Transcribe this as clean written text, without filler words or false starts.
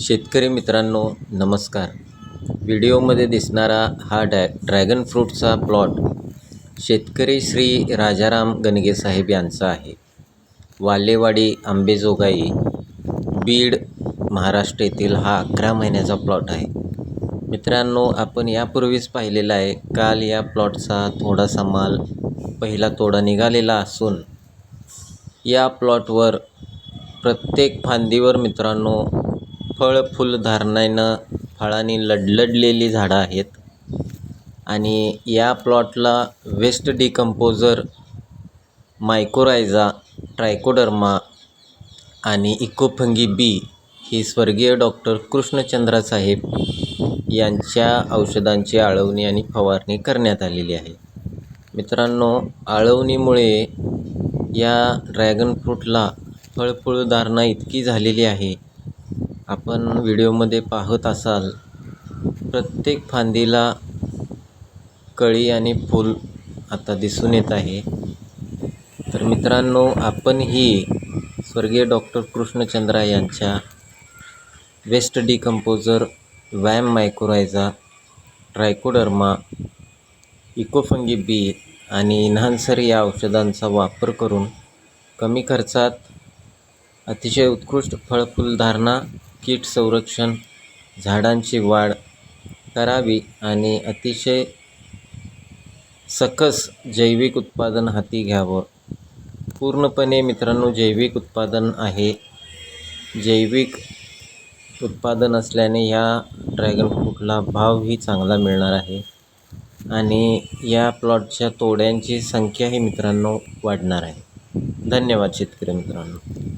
शेतकरी मित्रांनो नमस्कार. व्हिडिओमध्ये दिसणारा हा ड्रॅगन फ्रूटचा प्लॉट शेतकरी श्री राजाराम गणगे साहेब यांचा आहे. वालेवाडी आंबेजोगाई बीड महाराष्ट्र येथील हा 11 महिन्याचा प्लॉट आहे. मित्रांनो, आपण यापूर्वीच पाहिलेला आहे. काल या प्लॉटचा थोडासा माल पहिला तोडा निघालेला असून या प्लॉटवर प्रत्येक फांदीवर मित्रांनो फळधारणानं फळांनी लडलेली झाडं आहेत. आणि या प्लॉटला वेस्ट डिकम्पोजर, मायकोरायझा, ट्रायकोडर्मा आणि इकोफंगी बी ही स्वर्गीय डॉक्टर कृष्णचंद्र साहेब यांच्या औषधांची आळवणी आणि फवारणी करण्यात आलेली आहे. मित्रांनो, आळवणीमुळे या ड्रॅगन फ्रूटला फळधारणा इतकी झालेली आहे, आपण व्हिडिओमध्ये पाहत असाल. प्रत्येक फांदीला कळी आणि फूल आता दिसून येत आहे. तर मित्रांनो, आपण ही स्वर्गीय डॉक्टर कृष्णचंद्र यांच्या वेस्ट डिकम्पोजर, वॅम मायकोरायझा, ट्रायकोडर्मा, इकोफंगी बी आणि इन्हान्सर या औषधांचा वापर करून कमी खर्चात अतिशय उत्कृष्ट फळधारणा, कीट संरक्षण, झाडांची वाढ करावी आणि अतिशय सकस जैविक उत्पादन हाती घ्यावं. पूर्णपणे मित्रांनो जैविक उत्पादन आहे. जैविक उत्पादन असल्याने या ड्रॅगन फ्रूटला भावही चांगला मिळणार आहे आणि या प्लॉटच्या तोड्यांची संख्याही मित्रांनो वाढणार आहे. धन्यवाद शेतकरी मित्रांनो.